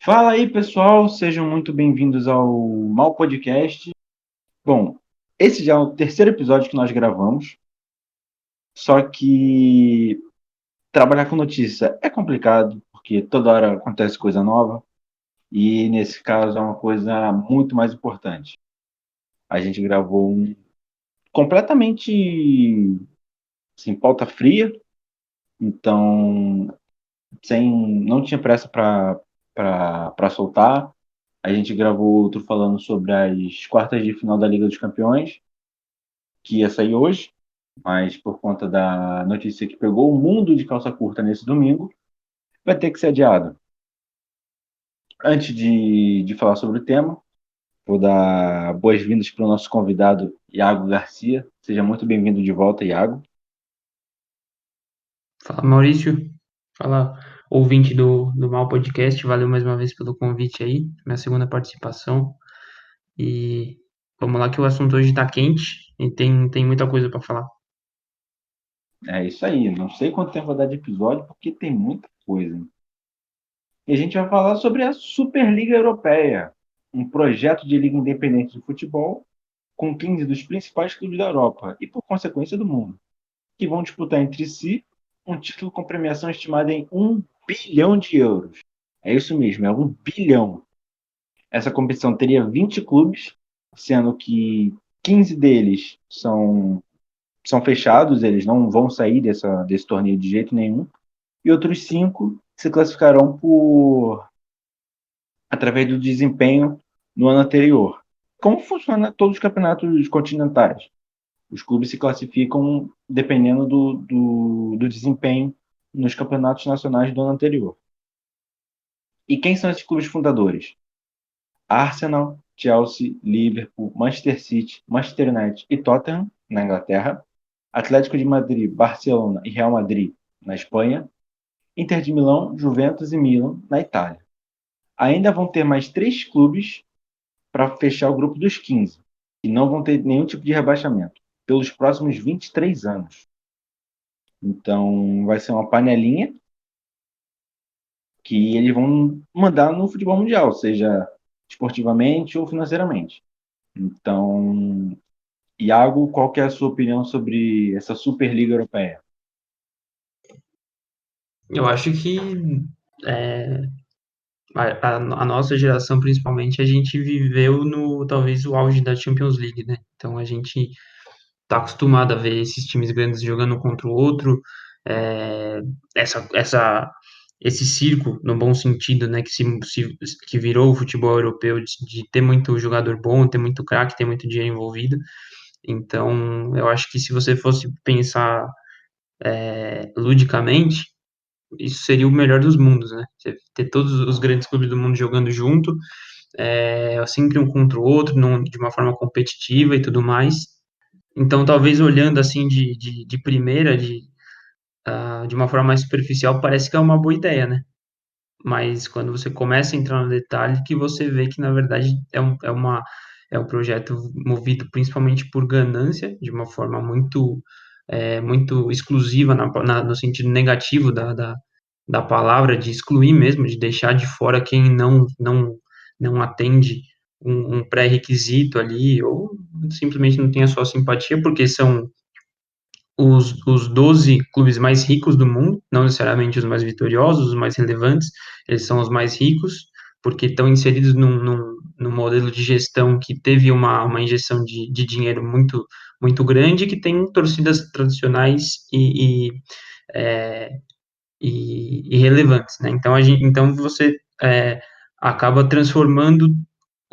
Fala aí, pessoal, sejam muito bem-vindos ao Mal Podcast. Bom, esse já é o terceiro episódio que nós gravamos, só que trabalhar com notícia é complicado, porque toda hora acontece coisa nova, e nesse caso é uma coisa muito mais importante. A gente gravou um completamente sem pauta fria, então não tinha pressa para soltar. A gente gravou outro falando sobre as quartas de final da Liga dos Campeões, que ia sair hoje, mas por conta da notícia que pegou o mundo de calça curta nesse domingo, vai ter que ser adiado. Antes de falar sobre o tema, vou dar boas-vindas para o nosso convidado, Iago Garcia. Seja muito bem-vindo de volta, Iago. Fala, Maurício. Fala, ouvinte do Mal Podcast. Valeu mais uma vez pelo convite aí, minha segunda participação. E vamos lá que o assunto hoje tá quente e tem muita coisa para falar. É isso aí, não sei quanto tempo vai dar de episódio, porque tem muita coisa. E a gente vai falar sobre a Superliga Europeia, um projeto de liga independente de futebol com 15 dos principais clubes da Europa e, por consequência, do mundo, que vão disputar entre si um título com premiação estimada em 1 bilhão de euros. É isso mesmo, é 1 bilhão. Essa competição teria 20 clubes, sendo que 15 deles são fechados, eles não vão sair desse torneio de jeito nenhum, e outros 5 se classificarão através do desempenho no ano anterior. Como funciona todos os campeonatos continentais? Os clubes se classificam dependendo do desempenho nos campeonatos nacionais do ano anterior. E quem são esses clubes fundadores? Arsenal, Chelsea, Liverpool, Manchester City, Manchester United e Tottenham, na Inglaterra. Atlético de Madrid, Barcelona e Real Madrid, na Espanha. Inter de Milão, Juventus e Milan, na Itália. Ainda vão ter mais 3 clubes para fechar o grupo dos 15, que não vão ter nenhum tipo de rebaixamento, pelos próximos 23 anos. Então, vai ser uma panelinha que eles vão mandar no futebol mundial, seja esportivamente ou financeiramente. Então, Iago, qual que é a sua opinião sobre essa Superliga Europeia? Eu acho que é, a nossa geração, principalmente, a gente viveu no talvez o auge da Champions League, né? Então a gente tá acostumado a ver esses times grandes jogando um contra o outro, é, essa esse circo, no bom sentido, né, que virou o futebol europeu, de ter muito jogador bom, ter muito craque, ter muito dinheiro envolvido. Então, eu acho que se você fosse pensar ludicamente, isso seria o melhor dos mundos, né? Você ter todos os grandes clubes do mundo jogando junto, sempre um contra o outro, de uma forma competitiva e tudo mais. Então, talvez olhando assim de primeira, de uma forma mais superficial, parece que é uma boa ideia, né? Mas quando você começa a entrar no detalhe, que você vê que, na verdade, é um projeto movido principalmente por ganância, de uma forma muito exclusiva, no sentido negativo da palavra, de excluir mesmo, de deixar de fora quem não atende um pré-requisito ali, ou simplesmente não tem a sua simpatia, porque são os 12 clubes mais ricos do mundo, não necessariamente os mais vitoriosos, os mais relevantes, eles são os mais ricos, porque estão inseridos num modelo de gestão que teve uma injeção de dinheiro muito grande, que tem torcidas tradicionais é, e relevantes, né? Então você acaba transformando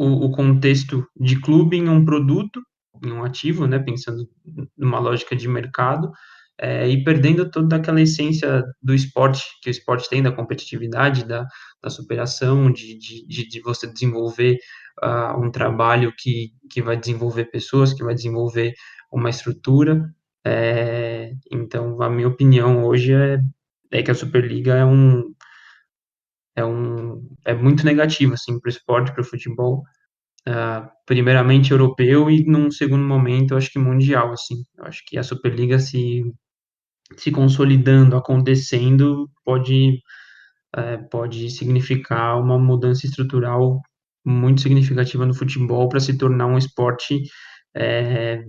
o contexto de clube em um produto, em um ativo, né? Pensando numa lógica de mercado, e perdendo toda aquela essência do esporte, que o esporte tem, da competitividade, da superação, de você desenvolver um trabalho que vai desenvolver pessoas, que vai desenvolver uma estrutura. Então, a minha opinião hoje é que a Superliga é muito negativa, assim, para o esporte, para o futebol, primeiramente europeu e num segundo momento, eu acho que mundial, assim. Eu acho que a Superliga se consolidando, acontecendo, pode pode significar uma mudança estrutural muito significativa no futebol para se tornar um esporte é,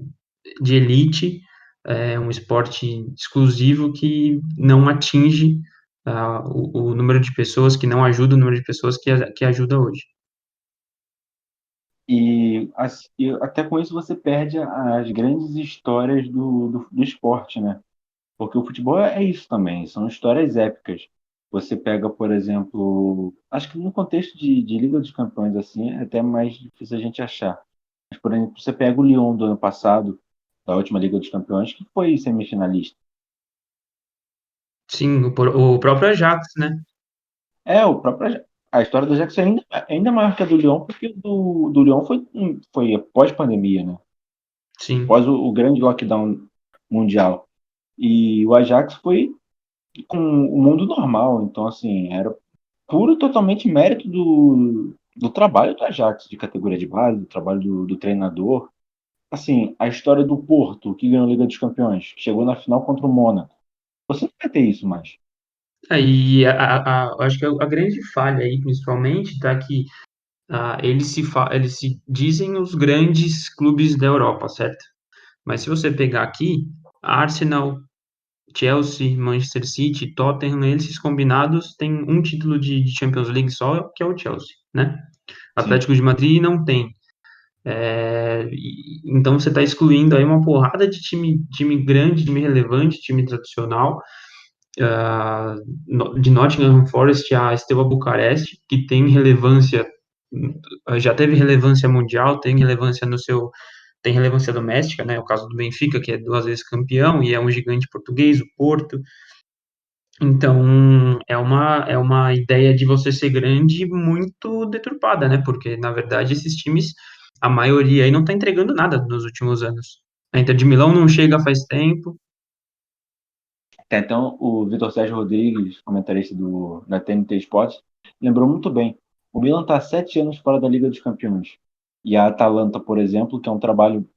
de elite, um esporte exclusivo que não atinge o número de pessoas, que não ajuda o número de pessoas que ajuda hoje. E até com isso você perde as grandes histórias do esporte, né? Porque o futebol é isso também, são histórias épicas. Você pega, por exemplo, acho que no contexto de Liga dos Campeões, assim, é até mais difícil a gente achar. Mas, por exemplo, você pega o Lyon do ano passado, da última Liga dos Campeões, que foi semifinalista. Sim, o próprio Ajax, né? O próprio, a história do Ajax é ainda maior que a do Lyon, porque do Lyon foi pós-pandemia, né? Sim, Pós o grande lockdown mundial. E o Ajax foi com o mundo normal, então, assim, era puro totalmente mérito do trabalho do Ajax, de categoria de base, do trabalho do treinador. Assim, a história do Porto, que ganhou a Liga dos Campeões, chegou na final contra o Mônaco. Você não vai ter isso mais. aí eu acho que a grande falha aí, principalmente, tá que eles se dizem os grandes clubes da Europa, certo? Mas se você pegar aqui, Arsenal, Chelsea, Manchester City, Tottenham, esses combinados têm um título de Champions League só, que é o Chelsea, né? Sim. Atlético de Madrid não tem. Então você está excluindo aí uma porrada de time grande, time relevante, time tradicional, de Nottingham Forest a Steaua Bucareste, que tem relevância, já teve relevância mundial, tem relevância doméstica, né? O caso do Benfica, que é 2 vezes campeão e é um gigante português, o Porto. Então, é uma ideia de você ser grande muito deturpada, né? Porque, na verdade, esses times, a maioria aí não tá entregando nada nos últimos anos. A Inter de Milão não chega faz tempo. Então, o Vitor Sérgio Rodrigues, comentarista da TNT Sports, lembrou muito bem. O Milan está há 7 anos fora da Liga dos Campeões. E a Atalanta, por exemplo, que é um trabalho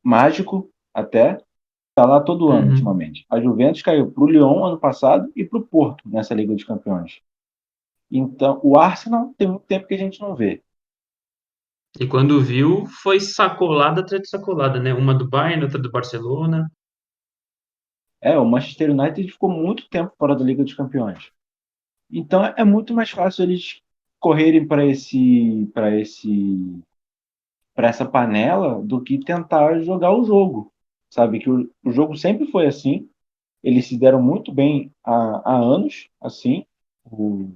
mágico até, está lá todo ano Uhum. ultimamente. A Juventus caiu para o Lyon ano passado e para o Porto nessa Liga dos Campeões. Então, o Arsenal tem muito tempo que a gente não vê. E quando viu, foi sacolada atrás de sacolada, né? Uma do Bayern, outra do Barcelona. O Manchester United ficou muito tempo fora da Liga dos Campeões. Então, é muito mais fácil eles correrem para essa panela do que tentar jogar o jogo. Sabe que o jogo sempre foi assim. Eles se deram muito bem há anos, assim. O,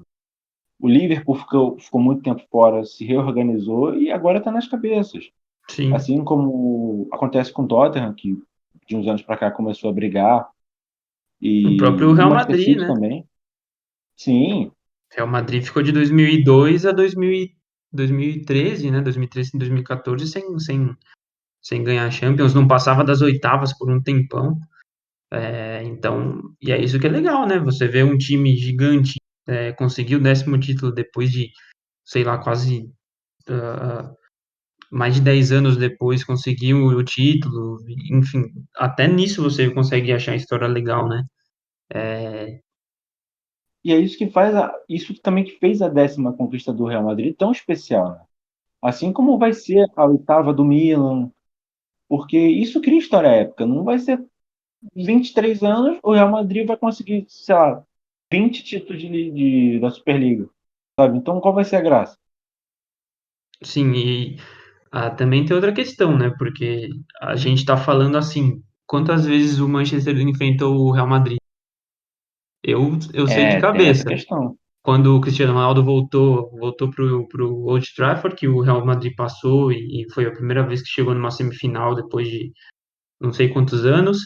o Liverpool ficou muito tempo fora, se reorganizou e agora está nas cabeças. Sim. Assim como acontece com o Tottenham, que de uns anos para cá começou a brigar, O próprio e o Real Manchester Madrid, City né? também. Sim, Real Madrid ficou de 2002 a 2013, né? 2013 e 2014 sem ganhar a Champions, não passava das oitavas por um tempão. Então, e é isso que é legal, né? Você vê um time gigante conseguir o 10º título depois de, sei lá, quase ah, mais de 10 anos depois conseguir o título, enfim, até nisso você consegue achar a história legal, né? e é isso que faz isso também que fez a 10ª conquista do Real Madrid tão especial, né? Assim como vai ser a oitava do Milan, porque isso cria história épica. Não vai ser 23 anos, o Real Madrid vai conseguir, sei lá, 20 títulos da Superliga, sabe? Então qual vai ser a graça? Sim, e também tem outra questão, né? Porque a gente tá falando assim, quantas vezes o Manchester enfrentou o Real Madrid? Eu sei de Tem essa cabeça. questão. Quando o Cristiano Ronaldo voltou pro Old Trafford, que o Real Madrid passou e foi a primeira vez que chegou numa semifinal depois de não sei quantos anos.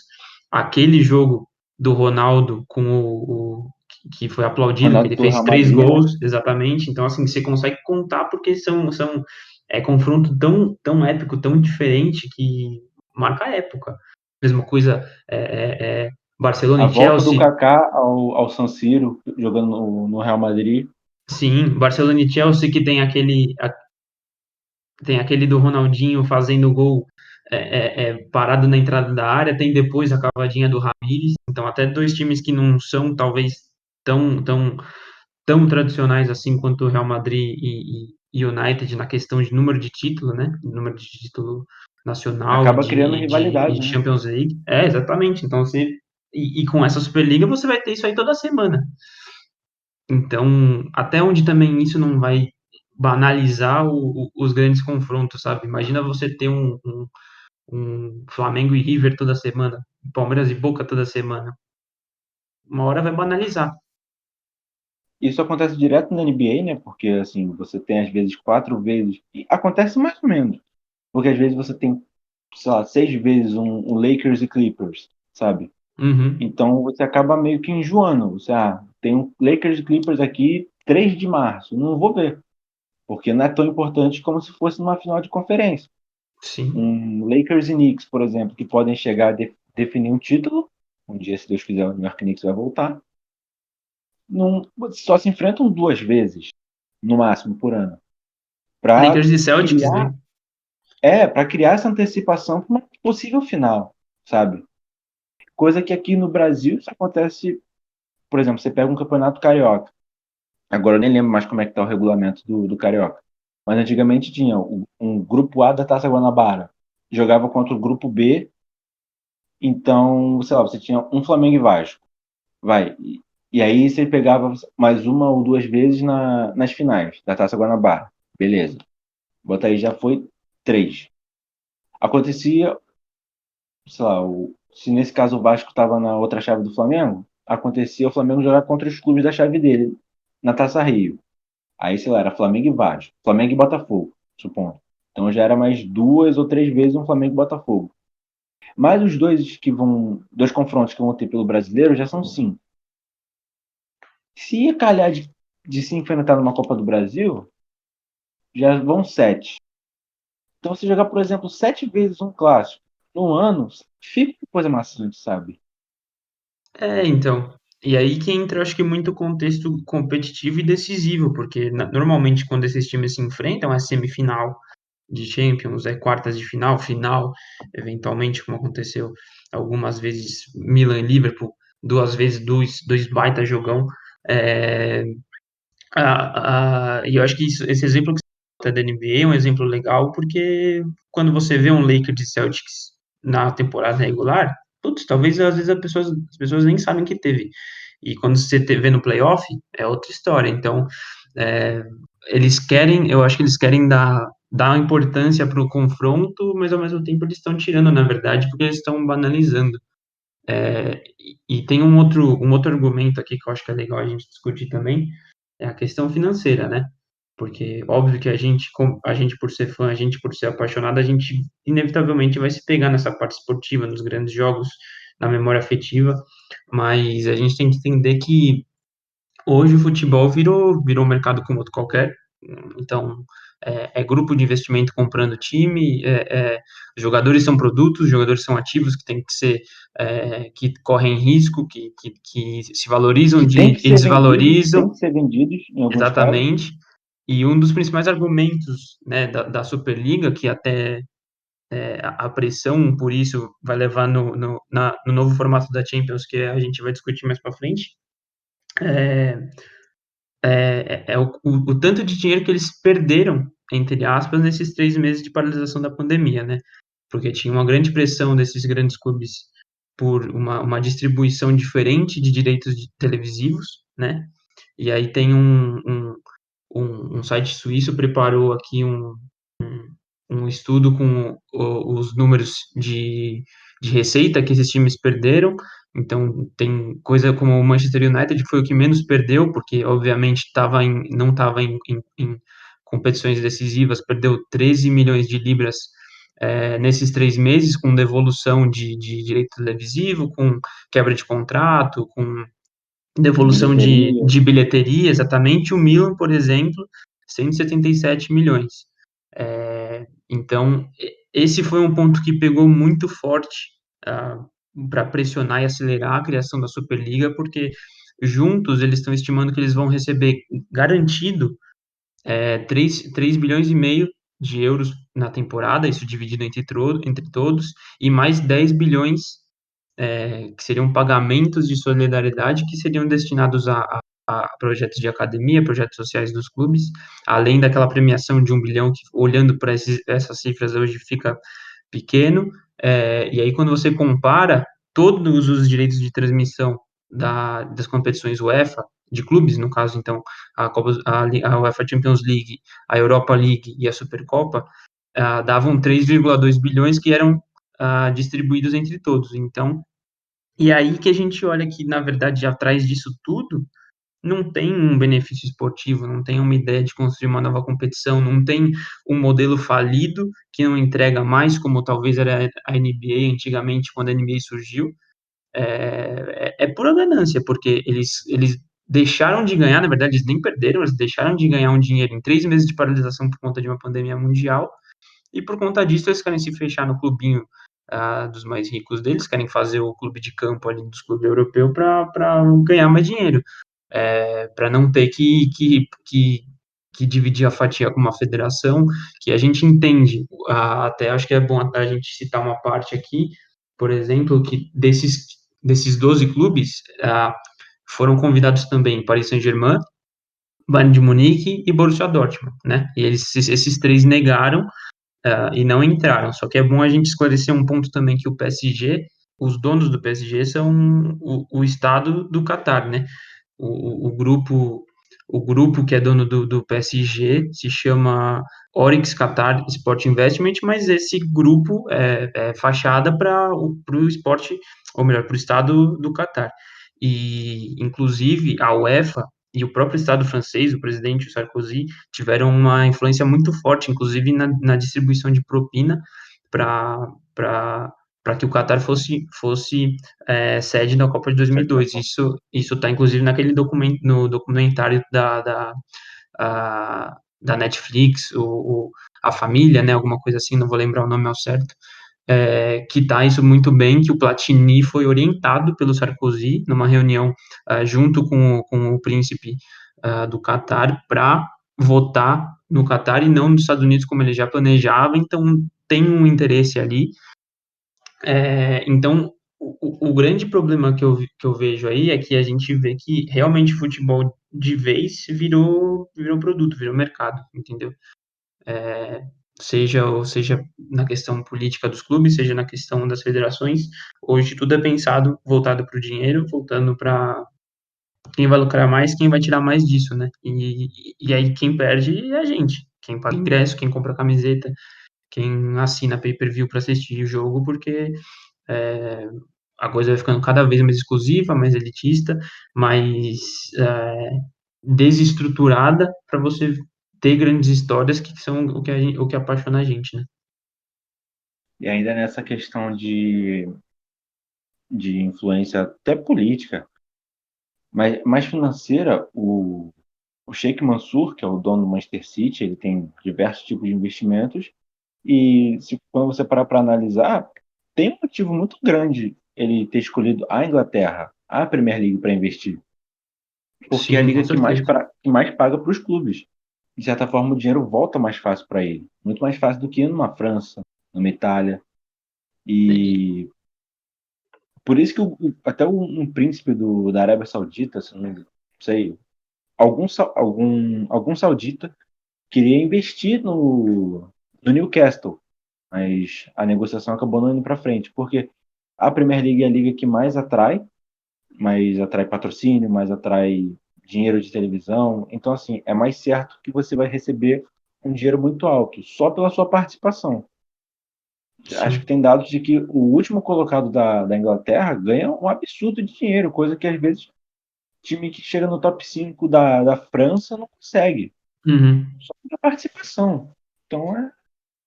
Aquele jogo do Ronaldo com que foi aplaudido, que Ronaldo ele do fez Real 3 gols, Madrid, exatamente. Então, assim, você consegue contar porque são confronto tão épico, tão diferente que marca a época. Mesma coisa, Barcelona a e volta do Chelsea. Kaká ao San Siro, jogando no Real Madrid. Sim, Barcelona e Chelsea que tem aquele do Ronaldinho fazendo gol parado na entrada da área, tem depois a cavadinha do Ramires, então até dois times que não são talvez tão tão tradicionais assim quanto o Real Madrid e United na questão de número de título, né? Número de título nacional Acaba criando e rivalidade, de né? Champions League. É, exatamente. Então e com essa Superliga você vai ter isso aí toda semana. Então, até onde também isso não vai banalizar os grandes confrontos, sabe? Imagina você ter um Flamengo e River toda semana, Palmeiras e Boca toda semana. Uma hora vai banalizar. Isso acontece direto na NBA, né? Porque assim, você tem às vezes 4 vezes. E acontece mais ou menos. Porque às vezes você tem, sei lá, 6 vezes um Lakers e Clippers, sabe? Uhum. Então você acaba meio que enjoando. Você, tem um Lakers e Clippers aqui 3 de março. Não vou ver. Porque não é tão importante como se fosse numa final de conferência. Sim. Um Lakers e Knicks, por exemplo, que podem chegar a definir um título. Um dia, se Deus quiser, o New York Knicks vai voltar. Não, só se enfrentam 2 vezes, no máximo, por ano. Para Lakers e Celtics, né? criar, para criar essa antecipação para uma possível final, sabe? Coisa que aqui no Brasil isso acontece, por exemplo, você pega um campeonato carioca. Agora eu nem lembro mais como é que tá o regulamento do carioca. Mas antigamente tinha um grupo A da Taça Guanabara. Jogava contra o grupo B, então, sei lá, você tinha um Flamengo e Vasco. Vai. E aí você pegava mais uma ou 2 vezes nas finais da Taça Guanabara. Beleza. Bota aí, já foi 3. Acontecia, sei lá, se nesse caso o Vasco estava na outra chave do Flamengo, acontecia o Flamengo jogar contra os clubes da chave dele, na Taça Rio. Aí, sei lá, era Flamengo e Vasco, Flamengo e Botafogo, supondo. Então já era mais 2 ou 3 vezes um Flamengo e Botafogo. Mas os dois confrontos que vão ter pelo brasileiro já são 5. Se ia calhar de se enfrentar numa Copa do Brasil, já vão 7. Então, se jogar, por exemplo, 7 vezes um clássico no ano, fica uma coisa maçante, sabe? É, então. E aí que entra, acho que, muito contexto competitivo e decisivo, porque normalmente quando esses times se enfrentam é semifinal de Champions, é quartas de final, final, eventualmente, como aconteceu algumas vezes Milan e Liverpool, 2 vezes dois baita jogão. É, e eu acho que esse exemplo que você dá da NBA é um exemplo legal, porque quando você vê um Lakers e Celtics na temporada regular, putz, talvez às vezes as pessoas nem sabem que teve. E quando você vê no playoff, é outra história. Então, é, eu acho que eles querem dar importância para o confronto, mas ao mesmo tempo eles estão tirando, na verdade, porque eles estão banalizando. E tem um outro argumento aqui que eu acho que é legal a gente discutir também, é a questão financeira, né? Porque óbvio que a gente por ser fã, a gente por ser apaixonado, a gente inevitavelmente vai se pegar nessa parte esportiva, nos grandes jogos, na memória afetiva, mas a gente tem que entender que hoje o futebol virou um mercado como outro qualquer. Então, é grupo de investimento comprando time, jogadores são produtos, jogadores são ativos que têm que ser, que correm risco, que se valorizam Que tem que e ser vendidos, desvalorizam, tem que ser vendidos em alguns casos. exatamente. E um dos principais argumentos, né, da Superliga, que até a pressão por isso vai levar no novo formato da Champions, que a gente vai discutir mais para frente, é, é o tanto de dinheiro que eles perderam, entre aspas, nesses 3 meses de paralisação da pandemia, né? Porque tinha uma grande pressão desses grandes clubes por uma distribuição diferente de direitos televisivos, né? E aí tem um site suíço preparou aqui um estudo com os números de receita que esses times perderam. Então, tem coisa como o Manchester United, que foi o que menos perdeu, porque, obviamente, não estava em competições decisivas, perdeu 13 milhões de libras nesses 3 meses, com devolução de direito televisivo, com quebra de contrato, com De devolução bilheteria. de bilheteria, exatamente. O Milan, por exemplo, 177 milhões. Então, esse foi um ponto que pegou muito forte para pressionar e acelerar a criação da Superliga, porque juntos eles estão estimando que eles vão receber garantido 3 bilhões e meio de euros na temporada, isso dividido entre todos, e mais 10 bilhões que seriam pagamentos de solidariedade que seriam destinados a projetos de academia, projetos sociais dos clubes, além daquela premiação de 1 bilhão, que olhando para essas cifras hoje fica pequeno, e aí quando você compara todos os direitos de transmissão das competições UEFA, de clubes, no caso, então, a UEFA Champions League, a Europa League e a Supercopa, davam 3,2 bilhões que eram distribuídos entre todos. Então, e aí que a gente olha que, na verdade, atrás disso tudo, não tem um benefício esportivo, não tem uma ideia de construir uma nova competição, não tem um modelo falido que não entrega mais, como talvez era a NBA antigamente, quando a NBA surgiu. É pura ganância, porque eles deixaram de ganhar, na verdade, eles nem perderam, eles deixaram de ganhar um dinheiro em 3 meses de paralisação por conta de uma pandemia mundial, e por conta disso eles querem se fechar no clubinho dos mais ricos deles, querem fazer o clube de campo ali dos clubes europeus para ganhar mais dinheiro, para não ter que dividir a fatia com uma federação, que a gente entende, até acho que é bom a gente citar uma parte aqui, por exemplo, que desses 12 clubes, foram convidados também Paris Saint-Germain, Bayern de Munique e Borussia Dortmund, né? E esses três negaram e não entraram. Só que é bom a gente esclarecer um ponto também que o PSG, os donos do PSG são o Estado do Catar, né? O grupo que é dono do PSG se chama Oryx Qatar Sport Investment, mas esse grupo é fachada para o esporte, ou melhor, para o Estado do Catar. E, inclusive, a UEFA e o próprio Estado francês, o presidente o Sarkozy, tiveram uma influência muito forte, inclusive na distribuição de propina para que o Qatar fosse sede da Copa de 2002. Isso está, inclusive, naquele documento, no documentário da Netflix, A Família, né, alguma coisa assim, não vou lembrar o nome ao certo, que está isso muito bem, que o Platini foi orientado pelo Sarkozy numa reunião junto com o príncipe do Catar para votar no Catar e não nos Estados Unidos como ele já planejava, então tem um interesse ali. Então, o grande problema que eu vejo aí é que a gente vê que realmente futebol de vez virou produto, virou mercado, entendeu? Seja na questão política dos clubes, seja na questão das federações, hoje tudo é pensado voltado para o dinheiro, voltando para quem vai lucrar mais, quem vai tirar mais disso, né? E aí quem perde é a gente, quem paga ingresso, quem compra camiseta, quem assina pay-per-view para assistir o jogo, porque é, a coisa vai ficando cada vez mais exclusiva, mais elitista, mais desestruturada para você ter grandes histórias que são o que apaixona a gente, né? E ainda nessa questão de influência até política, mas mais financeira, o Sheikh Mansour, que é o dono do Manchester City, ele tem diversos tipos de investimentos, e quando você parar para analisar, tem um motivo muito grande ele ter escolhido a Inglaterra, a Premier League, para investir. Porque é a Sim, com liga certeza. que mais paga para os clubes. De certa forma, o dinheiro volta mais fácil para ele. Muito mais fácil do que numa França, numa Itália. E por isso que até um príncipe da Arábia Saudita, se não sei, algum saudita queria investir no Newcastle, mas a negociação acabou não indo para frente, porque a Premier League é a liga que mais atrai patrocínio, mais atrai dinheiro de televisão. Então, assim, é mais certo que você vai receber um dinheiro muito alto, só pela sua participação. Acho que Sim. tem dados de que o último colocado da Inglaterra ganha um absurdo de dinheiro, coisa que às vezes time que chega no top 5 da França não consegue, Uhum. só pela participação. Então,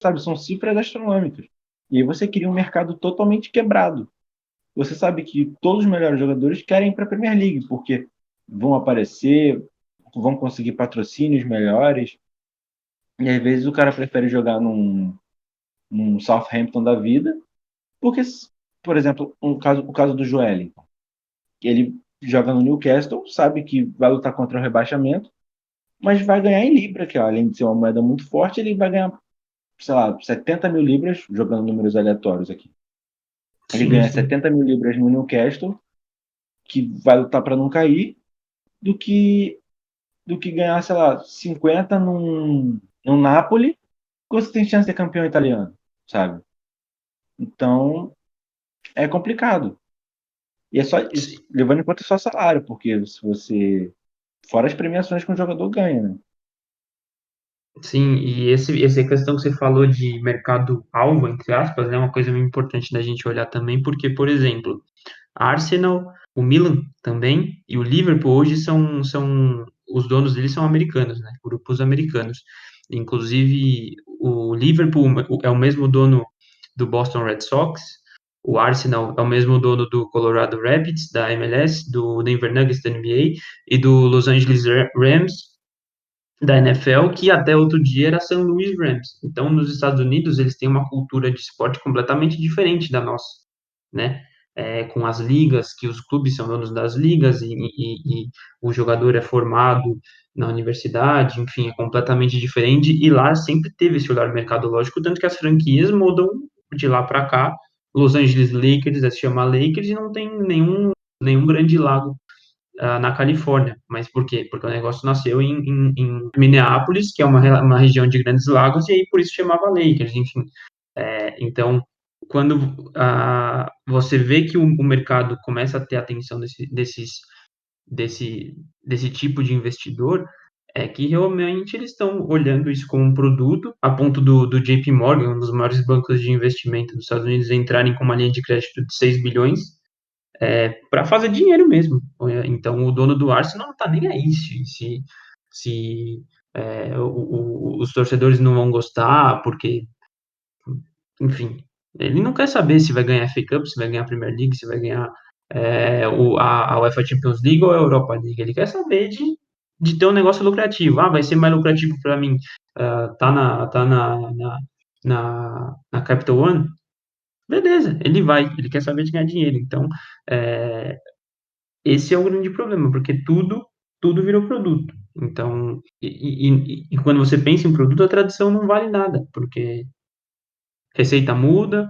sabe, são cifras astronômicas. E aí você cria um mercado totalmente quebrado. Você sabe que todos os melhores jogadores querem ir para a Premier League, porque vão aparecer, vão conseguir patrocínios melhores, e às vezes o cara prefere jogar num Southampton da vida, porque, por exemplo, o caso do Joelinton, ele joga no Newcastle, sabe que vai lutar contra o rebaixamento, mas vai ganhar em Libra, que além de ser uma moeda muito forte, ele vai ganhar, sei lá, 70 mil libras, jogando números aleatórios aqui. Ele Sim, ganha sim. 70 mil libras no Newcastle, que vai lutar para não cair, do que ganhar, sei lá, 50 num Napoli, que você tem chance de ser campeão italiano, sabe? Então, é complicado. E é só isso, levando em conta só salário, porque se você. Fora as premiações que um jogador ganha, né? Sim, e essa questão que você falou de mercado-alvo, entre aspas, é uma coisa muito importante da gente olhar também, porque, por exemplo, a Arsenal, o Milan também e o Liverpool hoje são os donos deles são americanos, né? Grupos americanos. Inclusive, o Liverpool é o mesmo dono do Boston Red Sox, o Arsenal é o mesmo dono do Colorado Rapids, da MLS, do Denver Nuggets da NBA e do Los Angeles Rams da NFL, que até outro dia era St. Louis Rams. Então, nos Estados Unidos, eles têm uma cultura de esporte completamente diferente da nossa, né? Com as ligas, que os clubes são donos das ligas e o jogador é formado na universidade, enfim, é completamente diferente. E lá sempre teve esse olhar mercadológico, tanto que as franquias mudam de lá para cá. Los Angeles Lakers se chama Lakers e não tem nenhum grande lago na Califórnia. Mas por quê? Porque o negócio nasceu em Minneapolis, que é uma região de grandes lagos, e aí por isso chamava Lakers, enfim. Então, quando você vê que o mercado começa a ter atenção desse tipo de investidor, é que realmente eles estão olhando isso como um produto, a ponto do JP Morgan, um dos maiores bancos de investimento dos Estados Unidos, entrarem com uma linha de crédito de 6 bilhões, para fazer dinheiro mesmo. Então, o dono do Arsenal não está nem aí se os torcedores não vão gostar, porque, enfim, ele não quer saber se vai ganhar FA Cup, se vai ganhar Premier League, se vai ganhar a UEFA Champions League ou a Europa League. Ele quer saber de ter um negócio lucrativo. Ah, vai ser mais lucrativo para mim. Tá na Capital One? Beleza, ele vai, ele quer saber de ganhar dinheiro. Então, é, esse é o grande problema, porque tudo virou produto. Então, e quando você pensa em produto, a tradição não vale nada, porque receita muda,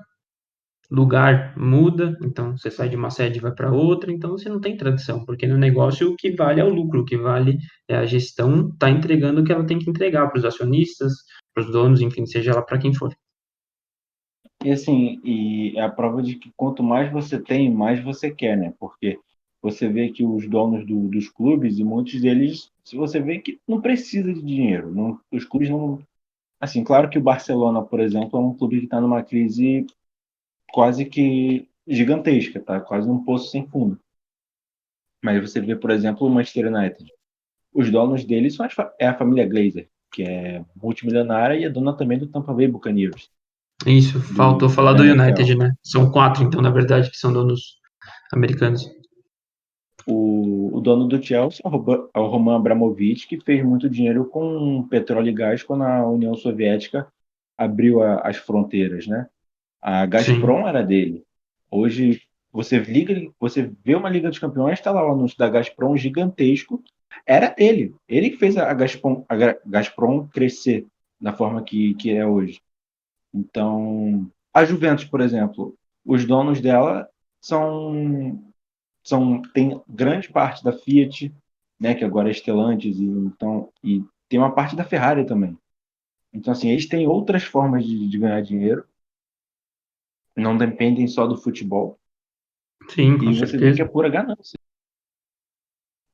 lugar muda, então você sai de uma sede e vai para outra, então você não tem tradição, porque no negócio o que vale é o lucro, o que vale é a gestão tá entregando o que ela tem que entregar para os acionistas, para os donos, enfim, seja lá para quem for. E assim, e é a prova de que quanto mais você tem, mais você quer, né? Porque você vê que os donos dos clubes, e muitos deles, se você vê que não precisa de dinheiro, não, os clubes não. Assim, claro que o Barcelona, por exemplo, é um clube que está numa crise quase que gigantesca, tá? Quase num poço sem fundo. Mas você vê, por exemplo, o Manchester United. Os donos deles é a família Glazer, que é multimilionária e é dona também do Tampa Bay Buccaneers, Isso, faltou falar da do NFL. United, né? São quatro, então, na verdade, que são donos americanos. O dono do Chelsea é o Roman Abramovich, que fez muito dinheiro com petróleo e gás quando a União Soviética abriu as fronteiras, né? A Sim. Gazprom era dele. Hoje você vê uma Liga dos Campeões, está lá o anúncio da Gazprom gigantesco, era dele. Ele que fez a Gazprom crescer da forma que é hoje. Então, a Juventus, por exemplo, os donos dela são tem grande parte da Fiat, né, que agora é Stellantis, e tem uma parte da Ferrari também. Então, assim, eles têm outras formas de ganhar dinheiro, não dependem só do futebol, Sim, com e você vê que certeza. é pura ganância.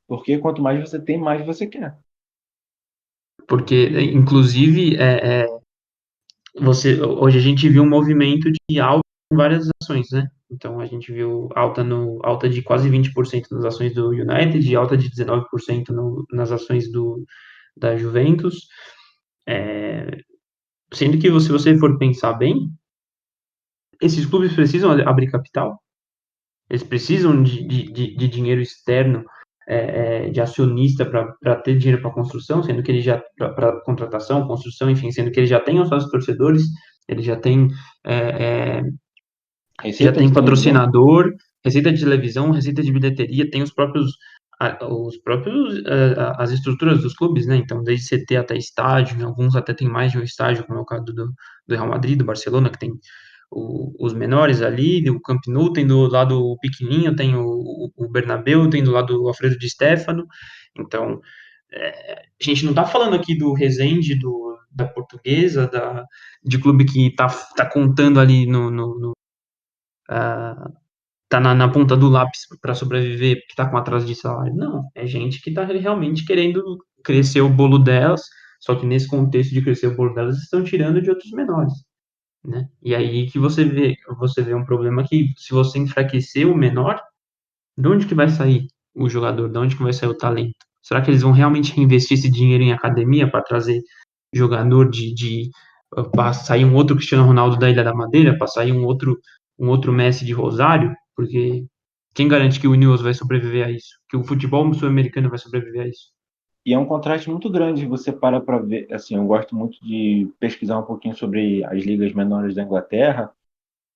Porque quanto mais você tem, mais você quer. Porque, inclusive, hoje a gente viu um movimento de alta em várias ações, né? Então, a gente viu alta de quase 20% nas ações do United, e alta de 19% nas ações da Juventus. Sendo que, se você for pensar bem, esses clubes precisam abrir capital, eles precisam de dinheiro externo, de acionista para ter dinheiro para construção, sendo que ele já para contratação, construção, enfim, sendo que ele já tem os seus torcedores, ele é, é, já Receita tem de televisão? patrocinador, receita de televisão, receita de bilheteria, tem as estruturas dos clubes, né? Então, desde CT até estádio, alguns até tem mais de um estádio, como é o caso do Real Madrid, do Barcelona, que tem os menores ali, o Camp Nou tem do lado o pequenininho, tem o Bernabéu, tem do lado o Alfredo Di Stéfano. Então, a gente não está falando aqui do Resende, da Portuguesa, de clube que tá contando ali tá na ponta do lápis para sobreviver, porque tá com atraso de salário. Não, é gente que tá realmente querendo crescer o bolo delas, só que nesse contexto de crescer o bolo delas, estão tirando de outros menores, né? E aí que você vê um problema que se você enfraquecer o menor, de onde que vai sair o jogador? De onde que vai sair o talento? Será que eles vão realmente reinvestir esse dinheiro em academia para trazer jogador para sair um outro Cristiano Ronaldo da Ilha da Madeira, para sair um outro Messi de Rosário? Porque quem garante que o Newell's vai sobreviver a isso? Que o futebol sul-americano vai sobreviver a isso? E é um contraste muito grande, você para ver, assim, eu gosto muito de pesquisar um pouquinho sobre as ligas menores da Inglaterra,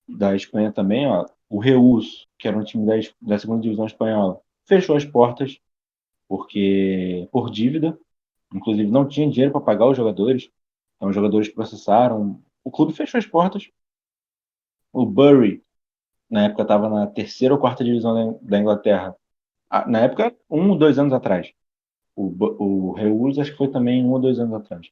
da Espanha também, ó. O Reus, que era um time da segunda divisão espanhola, fechou as portas porque por dívida, inclusive não tinha dinheiro para pagar os jogadores, então os jogadores processaram, o clube fechou as portas. O Bury, na época, estava na terceira ou quarta divisão da Inglaterra. Na época, 1 ou 2 anos atrás. O Reus, acho que foi também 1 ou 2 anos atrás.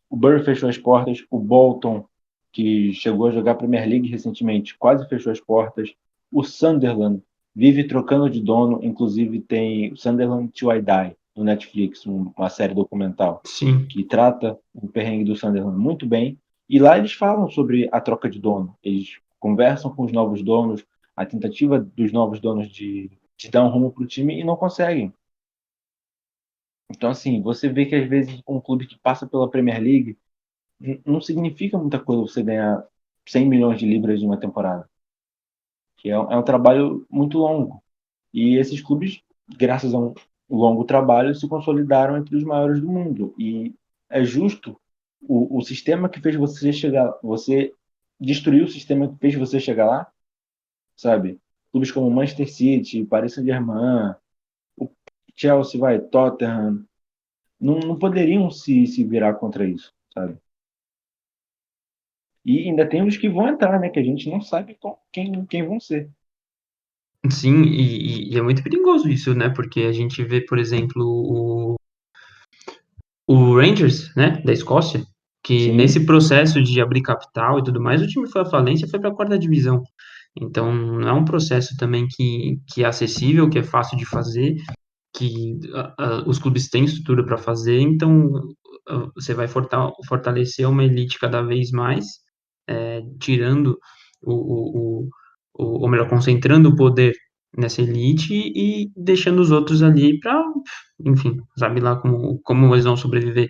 O Bury fechou as portas. O Bolton, que chegou a jogar a Premier League recentemente, quase fechou as portas. O Sunderland vive trocando de dono. Inclusive, tem o Sunderland Till I Die, no Netflix, uma série documental Sim, que trata o perrengue do Sunderland muito bem. E lá eles falam sobre a troca de dono. Eles conversam com os novos donos, a tentativa dos novos donos de dar um rumo para o time e não conseguem. Então, assim, você vê que às vezes um clube que passa pela Premier League não significa muita coisa você ganhar 100 milhões de libras de uma temporada, que é um trabalho muito longo. E esses clubes, graças a um longo trabalho, se consolidaram entre os maiores do mundo. E é justo o sistema que fez você chegar, você destruiu o sistema que fez você chegar lá, sabe? Clubes como Manchester City, Paris Saint-Germain, o Chelsea, vai, Tottenham, não poderiam se virar contra isso, sabe? E ainda tem os que vão entrar, né? Que a gente não sabe quem vão ser. sim, e é muito perigoso isso, né? Porque a gente vê, por exemplo, o Rangers, né, da Escócia, que Sim. nesse processo de abrir capital e tudo mais, o time foi à falência, foi para a quarta divisão. Então, não é um processo também que é acessível, que é fácil de fazer, que os clubes têm estrutura para fazer, então você vai fortalecer uma elite cada vez mais, tirando ou melhor, concentrando o poder nessa elite e deixando os outros ali para, enfim, sabe lá como eles vão sobreviver.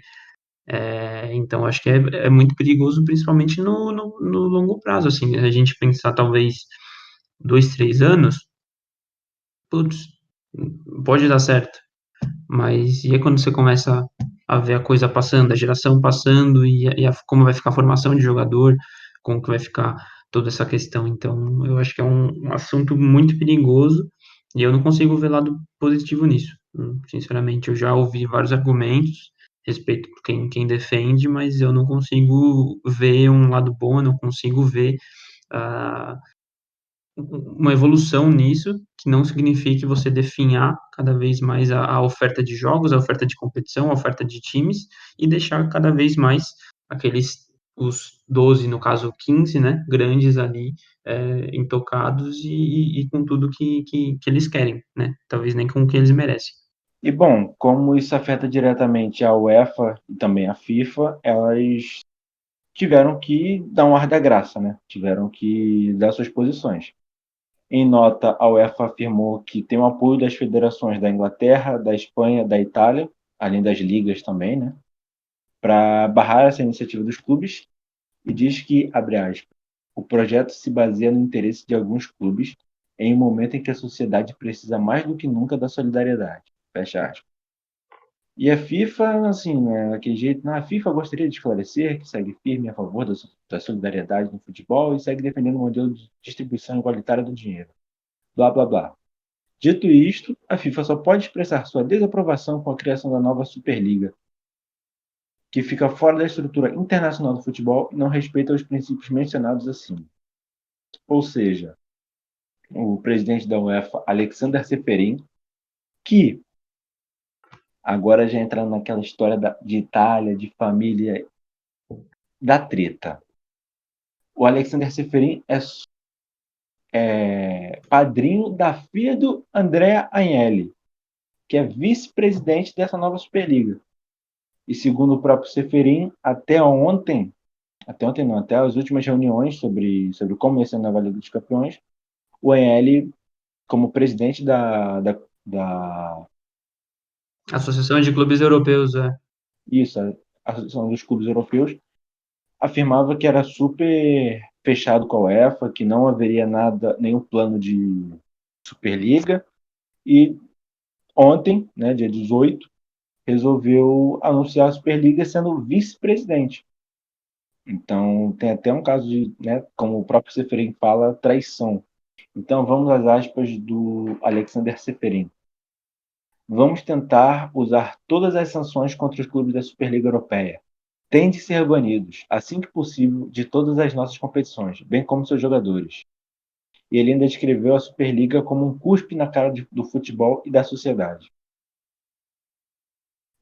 Então, acho que é muito perigoso, principalmente no longo prazo, assim, a gente pensar talvez 2, 3 anos, putz, pode dar certo, mas e aí quando você começa a ver a coisa passando, a geração passando como vai ficar a formação de jogador, como que vai ficar toda essa questão. Então, eu acho que é um assunto muito perigoso e eu não consigo ver lado positivo nisso. Sinceramente, eu já ouvi vários argumentos a respeito de quem defende, mas eu não consigo ver um lado bom, eu não consigo ver ah, uma evolução nisso, que não signifique você definhar cada vez mais a oferta de jogos, a oferta de competição, a oferta de times, e deixar cada vez mais os 12, no caso 15, né, grandes ali, intocados e com tudo que eles querem, né, talvez nem com o que eles merecem. E bom, como isso afeta diretamente a UEFA e também a FIFA, elas tiveram que dar um ar da graça, né? Tiveram que dar suas posições. Em nota, a UEFA afirmou que tem o apoio das federações da Inglaterra, da Espanha, da Itália, além das ligas também, né? Para barrar essa iniciativa dos clubes e diz que, abre aspas, o projeto se baseia no interesse de alguns clubes em um momento em que a sociedade precisa mais do que nunca da solidariedade. Fecha aspas. E a FIFA, assim, né, daquele jeito, a FIFA gostaria de esclarecer que segue firme a favor da solidariedade no futebol e segue defendendo o modelo de distribuição igualitária do dinheiro. Blá, blá, blá. Dito isto, a FIFA só pode expressar sua desaprovação com a criação da nova Superliga, que fica fora da estrutura internacional do futebol e não respeita os princípios mencionados acima. ou seja, o presidente da UEFA, Alexander Ceferin, que agora já entrando naquela história de Itália, de família, da treta. O Alexander Ceferin é padrinho da filha do Andrea Agnelli, que é vice-presidente dessa nova Superliga. E segundo o próprio Ceferin, até ontem não, até as últimas reuniões sobre como ia ser a nova Liga dos Campeões, o Agnelli, como presidente da Associação de Clubes Europeus, isso, a Associação dos Clubes Europeus, afirmava que era super fechado com a UEFA, que não haveria nada, nenhum plano de Superliga. E ontem, né, dia 18, resolveu anunciar a Superliga sendo vice-presidente. Então, tem até um caso de, né, como o próprio Ceferin fala, traição. Então, vamos às aspas do Alexander Ceferin. Vamos tentar usar todas as sanções contra os clubes da Superliga Europeia. Têm de ser banidos, assim que possível, de todas as nossas competições, bem como seus jogadores. E ele ainda descreveu a Superliga como um cuspe na cara do futebol e da sociedade.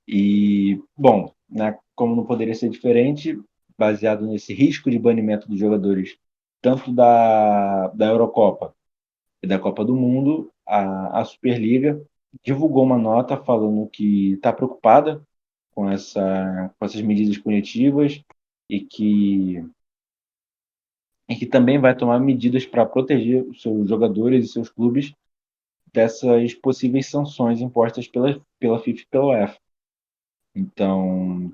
E, bom, né, como não poderia ser diferente, baseado nesse risco de banimento dos jogadores, tanto da Eurocopa e da Copa do Mundo, a Superliga divulgou uma nota falando que está preocupada com essas medidas punitivas e que também vai tomar medidas para proteger os seus jogadores e seus clubes dessas possíveis sanções impostas pela FIFA e pela UEFA. Então,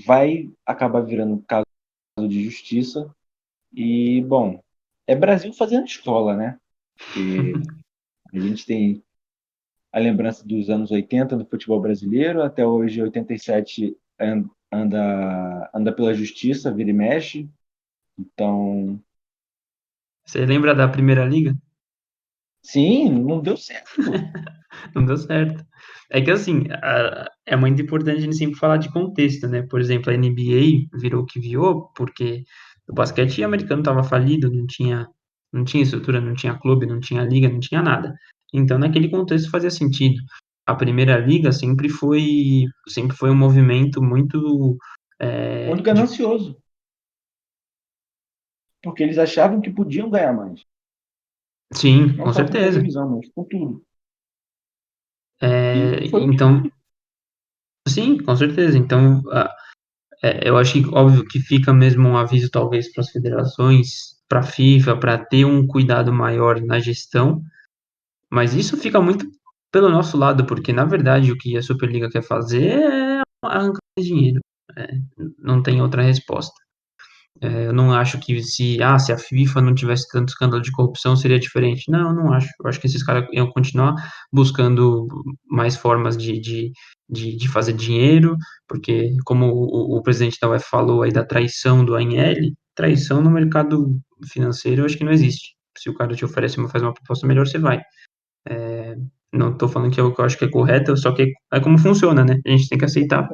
vai acabar virando caso de justiça e, bom, é Brasil fazendo escola, né? Porque a gente tem a lembrança dos anos 80 do futebol brasileiro, até hoje 87 anda pela justiça, vira e mexe. Então, Você lembra da Primeira Liga? sim, não deu certo. Não deu certo. É que assim, é muito importante a gente sempre falar de contexto, né? Por exemplo, a NBA virou o que virou porque o basquete americano estava falido, não tinha estrutura, não tinha clube, não tinha liga, não tinha nada. Então, naquele contexto fazia sentido. A Primeira Liga sempre foi um movimento muito Muito de. ganancioso, porque eles achavam que podiam ganhar mais. Sim, Não com só com certeza. televisão, mas com tudo. E foi o que Então, sim, com certeza. Então, eu acho que, óbvio, que fica mesmo um aviso, talvez, para as federações, para a FIFA, para ter um cuidado maior na gestão, mas isso fica muito pelo nosso lado, porque, na verdade, o que a Superliga quer fazer é arrancar dinheiro. É, não tem outra resposta. Eu não acho que se a FIFA não tivesse tanto escândalo de corrupção seria diferente. Não, eu não acho. Eu acho que esses caras iam continuar buscando mais formas de fazer dinheiro, porque como o presidente da UEFA falou aí da traição do ANL, traição no mercado financeiro eu acho que não existe. Se o cara te oferece faz uma proposta melhor, você vai. Não estou falando que é o que eu acho que é correto, só que é como funciona, né? A gente tem que aceitar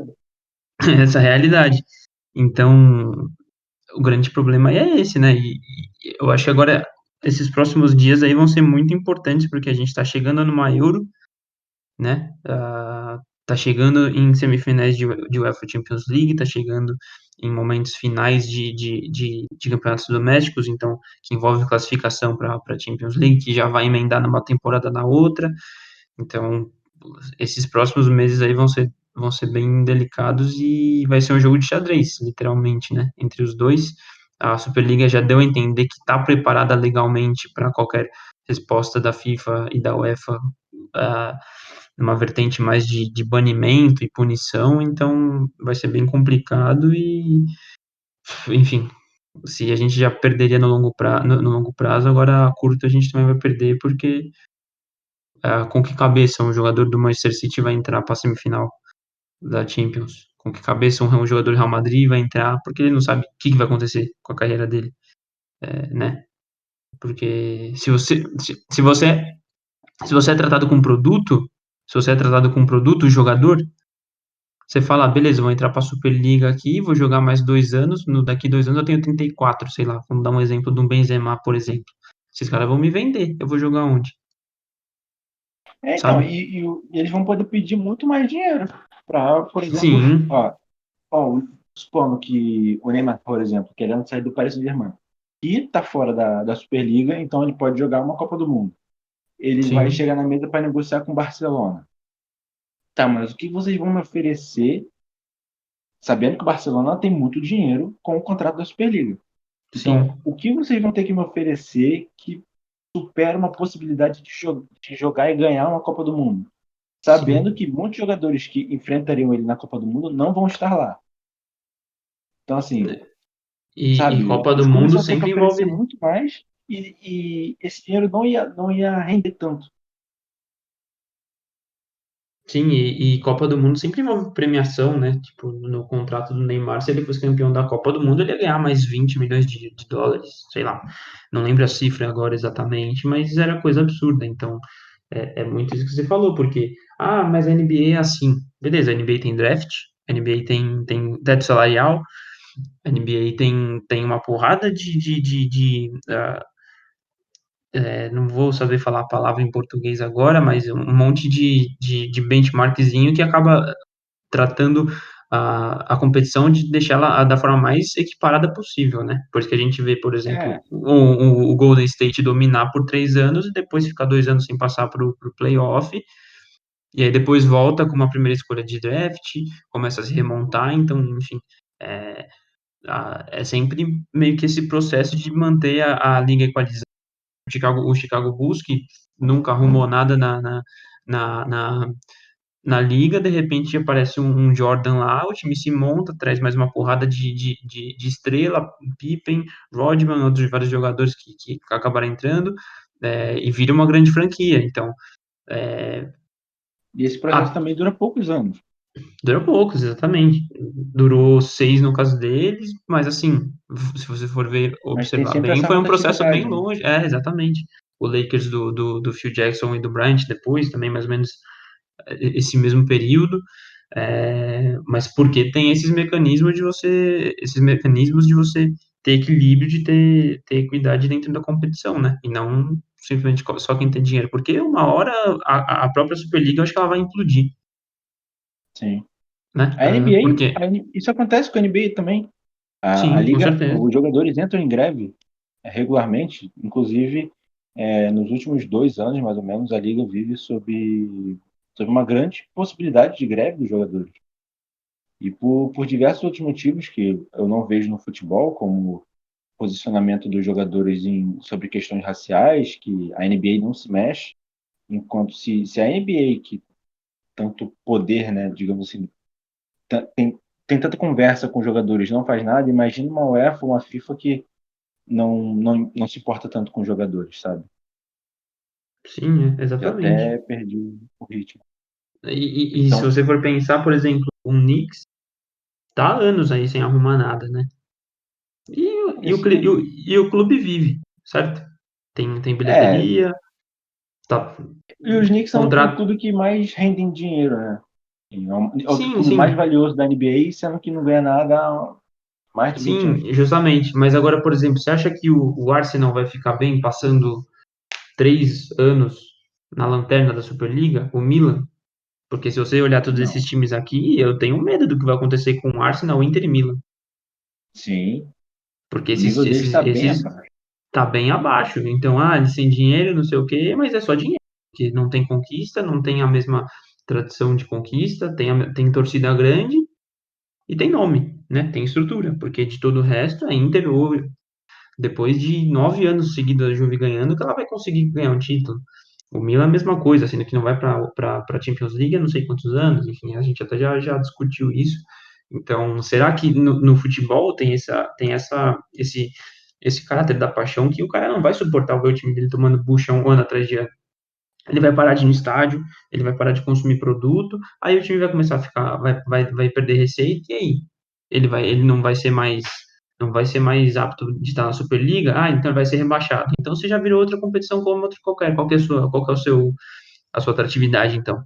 essa realidade. Então, o grande problema aí é esse, né? E eu acho que agora esses próximos dias aí vão ser muito importantes porque a gente está chegando numa Euro, né? Tá chegando em semifinais de UEFA Champions League, tá chegando em momentos finais de campeonatos domésticos, então que envolve classificação para Champions League, que já vai emendar numa temporada na outra. Então, esses próximos meses aí vão ser bem delicados e vai ser um jogo de xadrez, literalmente, né? Entre os dois. A Superliga já deu a entender que está preparada legalmente para qualquer resposta da FIFA e da UEFA, uh, numa vertente mais de banimento e punição, então vai ser bem complicado e, enfim, se a gente já perderia no longo prazo, agora a curto a gente também vai perder, porque com que cabeça um jogador do Manchester City vai entrar para a semifinal da Champions? Com que cabeça um jogador do Real Madrid vai entrar? Porque ele não sabe o que vai acontecer com a carreira dele, né? Porque se você é tratado como produto, se você é tratado como produto, jogador, Você fala, beleza, vou entrar para a Superliga aqui, vou jogar mais 2 anos, daqui 2 anos eu tenho 34, sei lá, vamos dar um exemplo de um Benzema, por exemplo. Esses caras vão me vender, eu vou jogar onde? Então, Sabe? e eles vão poder pedir muito mais dinheiro para, por exemplo, Sim, supondo que o Neymar, por exemplo, querendo sair do Paris Saint-Germain, e está fora da Superliga, então ele pode jogar uma Copa do Mundo. Ele vai sim, chegar na mesa para negociar com o Barcelona. Tá, mas o que vocês vão me oferecer, sabendo que o Barcelona tem muito dinheiro com o contrato da Superliga? Então, sim, o que vocês vão ter que me oferecer que supera uma possibilidade de jogar e ganhar uma Copa do Mundo? Sabendo sim. que muitos jogadores que enfrentariam ele na Copa do Mundo não vão estar lá. Então, assim, E sabe, Copa do os clubes Mundo vão ter que sempre oferecer envolve. muito mais e esse dinheiro não ia render tanto. Sim, e Copa do Mundo sempre envolve premiação, né? Tipo, no contrato do Neymar, se ele fosse campeão da Copa do Mundo, ele ia ganhar mais 20 milhões de dólares, sei lá. Não lembro a cifra agora exatamente, mas era coisa absurda. Então, é muito isso que você falou, porque, mas a NBA é assim. Beleza, a NBA tem draft, a NBA tem teto salarial, a NBA tem uma porrada não vou saber falar a palavra em português agora, mas um monte de benchmarkzinho que acaba tratando a competição de deixá-la da forma mais equiparada possível, né? Por isso que a gente vê, por exemplo, É, o Golden State dominar por 3 anos e depois ficar 2 anos sem passar para o playoff, e aí depois volta com uma primeira escolha de draft, começa a se remontar, então, enfim, é, é sempre meio que esse processo de manter a liga equalizada. O Chicago Bulls, que nunca arrumou nada na, na, na liga, de repente aparece um Jordan lá, o time se monta, traz mais uma porrada de estrela, Pippen, Rodman, outros vários jogadores que acabaram entrando, e vira uma grande franquia. Então, é, e esse processo a- também dura poucos anos. durou poucos, exatamente. Durou 6 no caso deles, mas assim, se você for ver, Mas tem observar sempre bem, essa foi um processo bem rotatividade, né? longe. Exatamente. O Lakers do Phil Jackson e do Bryant depois, também mais ou menos esse mesmo período, mas porque tem esses mecanismos de você ter equilíbrio, de ter equidade dentro da competição, né? E não simplesmente só quem tem dinheiro, porque uma hora a própria Superliga, eu acho que ela vai implodir, Sim. né? A NBA, Porque, isso acontece com a NBA também. A sim, com liga, certeza. os jogadores entram em greve regularmente, inclusive nos últimos 2 anos, mais ou menos, a liga vive sob uma grande possibilidade de greve dos jogadores. E por diversos outros motivos que eu não vejo no futebol, como posicionamento dos jogadores sobre questões raciais, que a NBA não se mexe, enquanto se a NBA, que tanto poder, né, digamos assim, tem tanta conversa com os jogadores, não faz nada, imagina uma UEFA, uma FIFA que não se importa tanto com os jogadores, sabe? Sim, Já exatamente. até perdi o ritmo. E se Então, você for pensar, por exemplo, o Knicks tá há anos aí sem arrumar nada, né? E, e, o, cli- e, o, assim, e o clube vive, certo? Tem é, bilheteria, tá, e os Knicks são o contrato. clube que mais rendem dinheiro, né? É o Sim, clube mais sim, valioso da NBA, sendo que não ganha nada há mais de 20 anos. sim, justamente. Mas agora, por exemplo, você acha que o Arsenal vai ficar bem passando 3 anos na lanterna da Superliga? O Milan? Porque se você olhar todos esses Não. times aqui, eu tenho medo do que vai acontecer com o Arsenal, Inter e Milan. Sim, Porque o nível deles está bem esses abaixo. tá bem abaixo. Então, eles têm dinheiro, não sei o quê, mas é só dinheiro. Porque não tem conquista, não tem a mesma tradição de conquista, tem torcida grande e tem nome, né? Tem estrutura. Porque de todo o resto, a Inter, depois de 9 anos seguidos a Juve ganhando, que ela vai conseguir ganhar um título. O Milan é a mesma coisa, sendo que não vai para Champions League há não sei quantos anos, enfim, a gente até já discutiu isso. Então, será que no futebol tem esse caráter da paixão que o cara não vai suportar ver o time dele tomando bucha um ano atrás de ano? Ele vai parar de ir no estádio, ele vai parar de consumir produto, aí o time vai começar a ficar, vai perder receita, e aí? Ele não vai ser mais apto de estar na Superliga, então ele vai ser rebaixado. Então você já virou outra competição como outra qualquer. Qual que é a sua atratividade, então,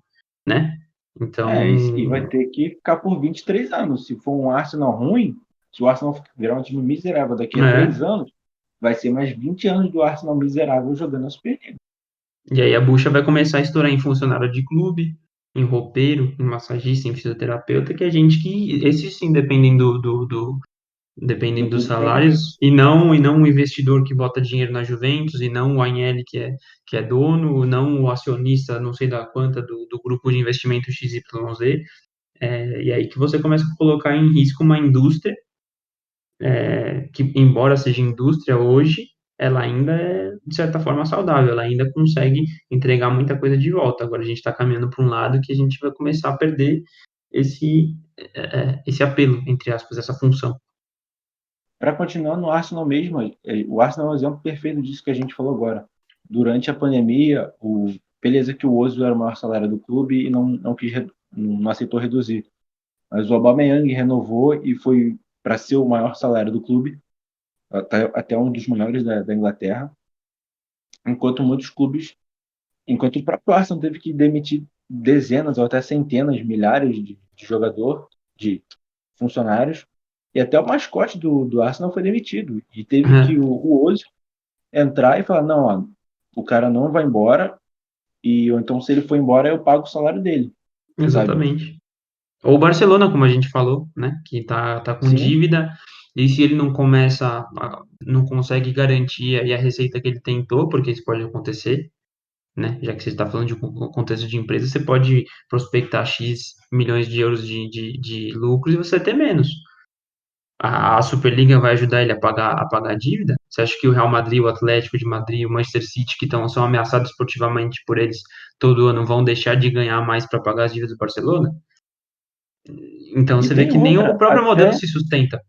né? Então, E vai ter que ficar por 23 anos. Se for um Arsenal ruim, se o Arsenal virar um time miserável daqui a é, 3 anos, vai ser mais 20 anos do Arsenal miserável jogando a Superliga. e aí a bucha vai começar a estourar em funcionário de clube, em roupeiro, em massagista, em fisioterapeuta, que é gente que, esses sim, dependendo Do dos clube para viver. salários, e não um investidor que bota dinheiro na Juventus, e não o Agnelli que é dono, não o acionista, não sei da quanta, do grupo de investimento XYZ, e aí que você começa a colocar em risco uma indústria, que, embora seja indústria hoje, ela ainda é, de certa forma, saudável, ela ainda consegue entregar muita coisa de volta. Agora a gente está caminhando para um lado que a gente vai começar a perder esse apelo, entre aspas, essa função. Para continuar no Arsenal mesmo, o Arsenal é um exemplo perfeito disso que a gente falou agora. Durante a pandemia, beleza que o Ozil era o maior salário do clube e não aceitou reduzir. Mas o Aubameyang renovou e foi para ser o maior salário do clube, até um dos maiores da Inglaterra, enquanto muitos clubes, enquanto o próprio Arsenal teve que demitir dezenas ou até centenas, milhares de jogador, de funcionários, e até o mascote do Arsenal foi demitido. E teve que o Ozil entrar e falar, não, ó, o cara não vai embora, ou então se ele for embora, eu pago o salário dele, sabe? Exatamente. Ou o Barcelona, como a gente falou, né? Que tá com Sim, dívida, e se ele não não consegue garantir aí a receita que ele tentou, porque isso pode acontecer, né? Já que você está falando de um contexto de empresa, você pode prospectar X milhões de euros de lucros e você ter menos. A Superliga vai ajudar ele a pagar a dívida? Você acha que o Real Madrid, o Atlético de Madrid, o Manchester City, que são ameaçados esportivamente por eles todo ano, vão deixar de ganhar mais para pagar as dívidas do Barcelona? Então e você vê tem que nem o outra, próprio modelo se sustenta.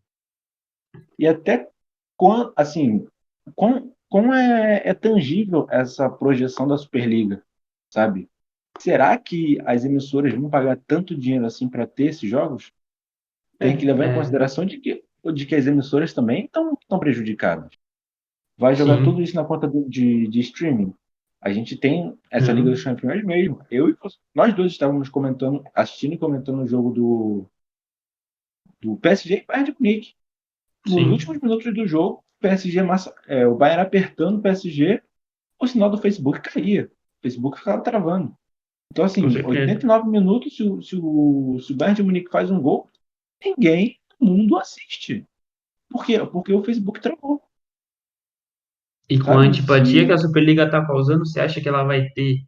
até quando, assim, como é tangível essa projeção da Superliga, sabe? Será que as emissoras vão pagar tanto dinheiro assim para ter esses jogos? É, Tem que levar em é, consideração de que as emissoras também estão prejudicadas. Vai jogar tudo sim. isso na conta de streaming. A gente tem essa Liga Não, dos Campeões mesmo. Nós dois estávamos comentando, assistindo e comentando o jogo do PSG e Bayern de Munique. Nos últimos sim, minutos do jogo, o PSG o Bayern apertando o PSG, o sinal do Facebook caía. O Facebook ficava travando. Então, com assim, certeza. 89 minutos, se o Bayern de Munique faz um gol, ninguém no mundo assiste. Por quê? Porque o Facebook travou, E com a sabe? antipatia que a Superliga está causando, você acha que ela vai ter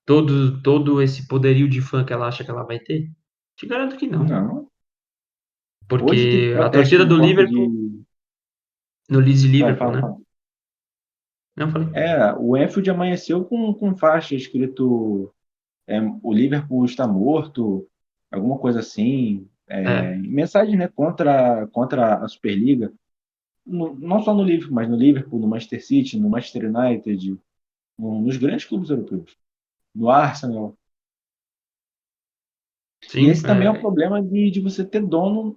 todo esse poderio de fã que ela acha que ela vai ter? Te garanto que não. Não. Hoje teve Porque a protesto torcida em do conta Liverpool, de. no Leeds e Vai, Liverpool, fala, né? fala. Não falei. O Enfield amanheceu com faixa escrito o Liverpool está morto, alguma coisa assim. É, Mensagem, né, contra a Superliga. Não só no Liverpool, mas no Liverpool, no Manchester City, no Manchester United, nos grandes clubes europeus, no Arsenal. E sim, esse também é o problema de você ter dono,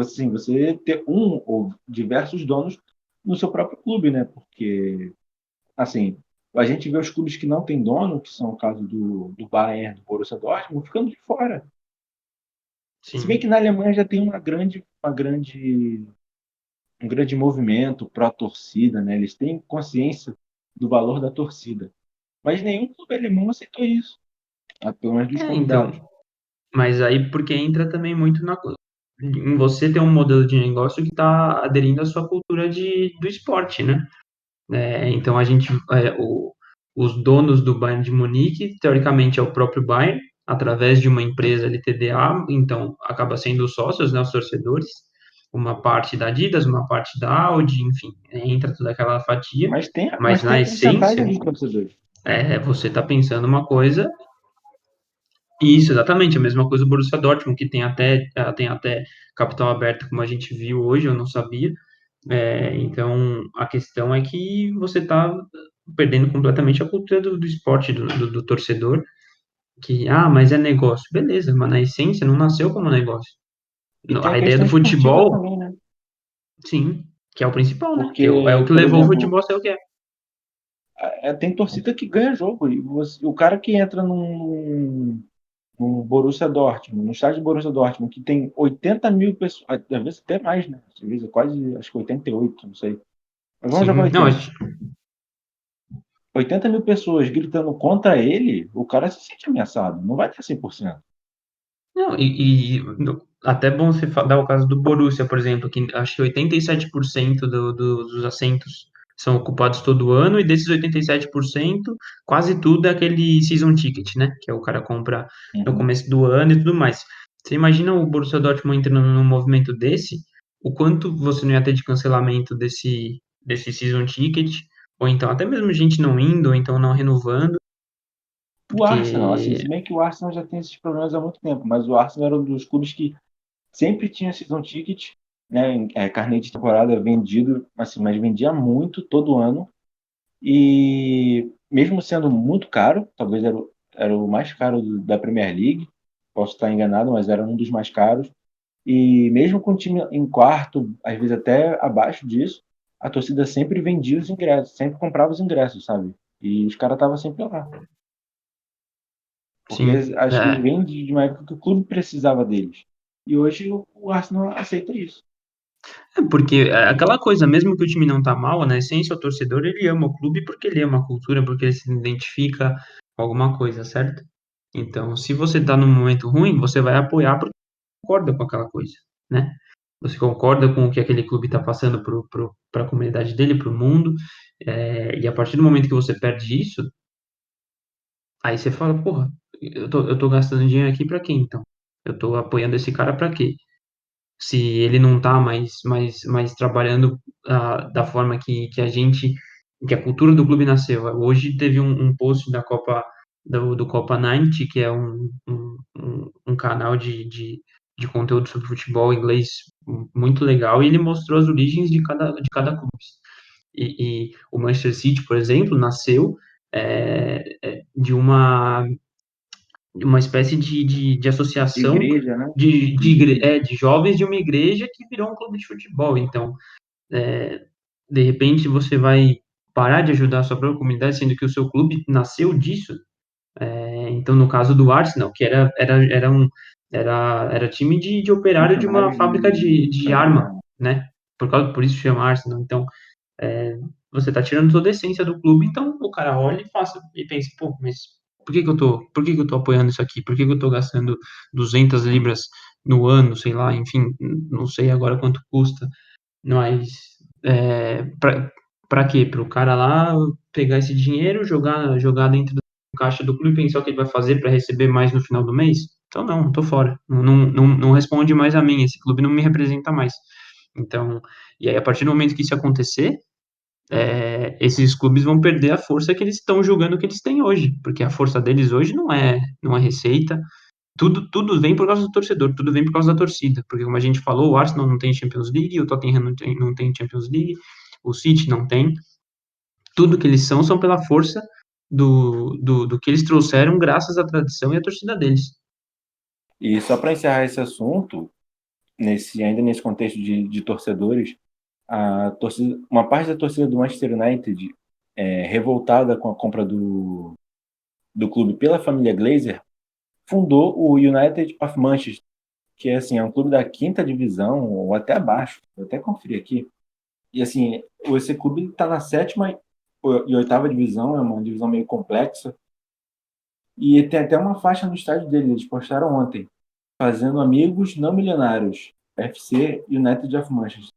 assim, você ter um ou diversos donos no seu próprio clube, né? Porque, assim, a gente vê os clubes que não têm dono, que são o caso do Bayern, do Borussia Dortmund, ficando de fora. Se bem que sim. na Alemanha já tem um grande movimento pró-torcida, né? Eles têm consciência do valor da torcida. Mas nenhum clube alemão aceitou isso, pelo menos dos convidados. Então, mas aí porque entra também muito em você ter um modelo de negócio que está aderindo à sua cultura do esporte, né? Então os donos do Bayern de Munique, teoricamente é o próprio Bayern, através de uma empresa LTDA, então acaba sendo os sócios, né, os torcedores, uma parte da Adidas, uma parte da Audi, enfim, entra toda aquela fatia, Mas mas tem na a porcentagem essência, dos torcedores. você está pensando uma coisa. Isso, exatamente, a mesma coisa do Borussia Dortmund, que tem até capital aberto, como a gente viu hoje, eu não sabia. Então, a questão é que você está perdendo completamente a cultura do esporte, do torcedor, mas é negócio. Beleza, mas na essência não nasceu como negócio. E tem a A ideia do questão esportiva futebol, também, né? sim, que é o principal, né? Que é o Porque, que por levou o exemplo, futebol a ser o que é. tem torcida que ganha jogo. O cara que entra no Borussia Dortmund, no estádio do Borussia Dortmund, que tem 80 mil pessoas, às vezes até mais, né? Às vezes quase, acho que 88, não sei. Mas vamos jogar Sim, não, 80. 80 mil pessoas gritando contra ele, o cara se sente ameaçado. Não vai ter 100%. não, até bom você dar o caso do Borussia, por exemplo, que acho que 87% dos assentos são ocupados todo ano, e desses 87%, quase tudo é aquele season ticket, né? Que é o cara compra no Uhum. começo do ano e tudo mais. Você imagina o Borussia Dortmund entrando num movimento desse, o quanto você não ia ter de cancelamento desse season ticket, ou então até mesmo gente não indo, ou então não renovando, O Arsenal, assim, porque se bem que o Arsenal já tem esses problemas há muito tempo, mas o Arsenal era um dos clubes que sempre tinha season ticket, né? Carnê de temporada vendido, assim, mas vendia muito todo ano. E mesmo sendo muito caro, talvez era o mais caro da Premier League, posso estar enganado, mas era um dos mais caros. E mesmo com o time em quarto, às vezes até abaixo disso, a torcida sempre vendia os ingressos, sempre comprava os ingressos, sabe? E os caras estavam sempre lá. Porque sim. acho que vem de uma época que o clube precisava deles. E hoje o Arsenal aceita isso. Porque é aquela coisa, mesmo que o time não tá mal, na essência o torcedor ele ama o clube porque ele ama a cultura, porque ele se identifica com alguma coisa, certo? Então, se você tá num momento ruim, você vai apoiar porque concorda com aquela coisa, né? Você concorda com o que aquele clube está passando para a comunidade dele, para o mundo, e a partir do momento que você perde isso, aí você fala, porra, eu tô gastando dinheiro aqui para quê, então? Eu tô apoiando esse cara para quê? Se ele não está mais trabalhando da forma que a cultura do clube nasceu. Hoje teve um post da Copa, do Copa 90, que é um canal de conteúdo sobre futebol inglês muito legal, e ele mostrou as origens de cada clube. E o Manchester City, por exemplo, nasceu de uma espécie de De associação igreja, né? de jovens de uma igreja que virou um clube de futebol. Então, é, de repente, você vai parar de ajudar a sua própria comunidade, sendo que o seu clube nasceu disso. Então, no caso do Arsenal, que era time de operário de uma Funcionários fábrica de de fábrica de arma, arma. né? Por isso chama Arsenal. Então, você está tirando toda a essência do clube, então o cara olha e pensa, pô, mas por que que eu tô apoiando isso aqui? Por que que eu tô gastando 200 libras no ano, sei lá, enfim, não sei agora quanto custa, mas pra quê? Para o cara lá pegar esse dinheiro, jogar dentro do caixa do clube e pensar o que ele vai fazer para receber mais no final do mês? Então não, tô fora. Não responde mais a mim, esse clube não me representa mais. Então, e aí a partir do momento que isso acontecer, esses clubes vão perder a força que eles estão julgando que eles têm hoje, porque a força deles hoje não é receita, tudo vem por causa do torcedor, tudo vem por causa da torcida, porque como a gente falou, o Arsenal não tem Champions League, o Tottenham não tem Champions League, o City não tem, tudo que eles são pela força do que eles trouxeram graças à tradição e à torcida deles. E só para encerrar esse assunto, ainda nesse contexto de torcedores, uma parte da torcida do Manchester United, revoltada com a compra do clube pela família Glazer, fundou o United of Manchester, que assim, é um clube da quinta divisão, ou até abaixo, vou até conferir aqui. E assim, esse clube está na sétima e oitava divisão, é uma divisão meio complexa, e tem até uma faixa no estádio dele, eles postaram ontem, fazendo amigos não milionários, FC United of Manchester.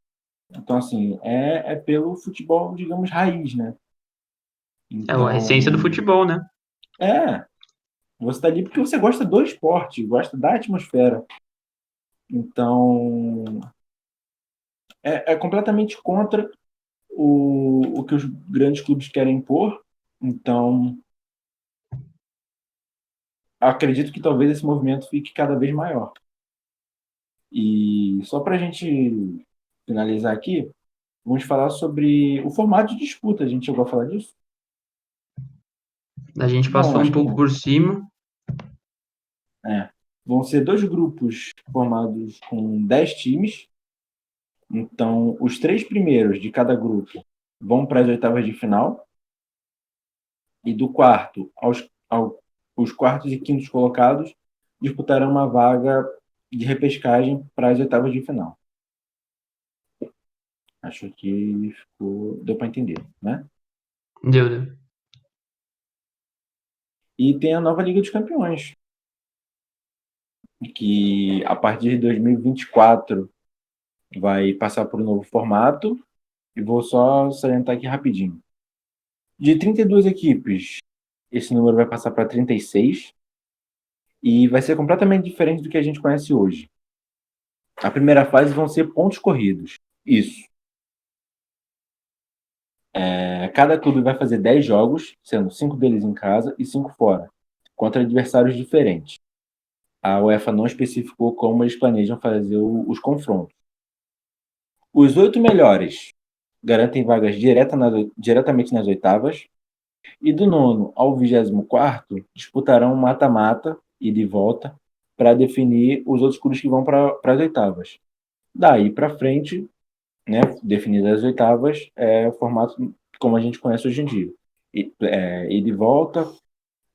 Então, assim, é pelo futebol, digamos, raiz, né? É a essência do Então, futebol, né? é, você tá ali porque você gosta do esporte, gosta da atmosfera. Então, é completamente contra o que os grandes clubes querem impor. Então, acredito que talvez esse movimento fique cada vez maior. E só para a gente finalizar aqui, vamos falar sobre o formato de disputa. A gente chegou a falar disso? A gente Não, passou um acho que pouco não. por cima. É. Vão ser dois grupos formados com 10 times. Então, os três primeiros de cada grupo vão para as oitavas de final. E do quarto os quartos e quintos colocados disputarão uma vaga de repescagem para as oitavas de final. Acho que deu para entender, né? Deu. E tem a nova Liga dos Campeões, que a partir de 2024 vai passar por um novo formato. E vou só salientar aqui rapidinho. De 32 equipes, esse número vai passar para 36 e vai ser completamente diferente do que a gente conhece hoje. A primeira fase vão ser pontos corridos. Isso. Cada clube vai fazer 10 jogos, sendo 5 deles em casa e 5 fora, contra adversários diferentes. A UEFA não especificou como eles planejam fazer os confrontos. Os 8 melhores garantem vagas diretamente nas oitavas, e do nono ao 24º disputarão mata-mata e de volta para definir os outros clubes que vão para as oitavas. Daí para frente, né, definidas as oitavas, é o formato como a gente conhece hoje em dia. E de volta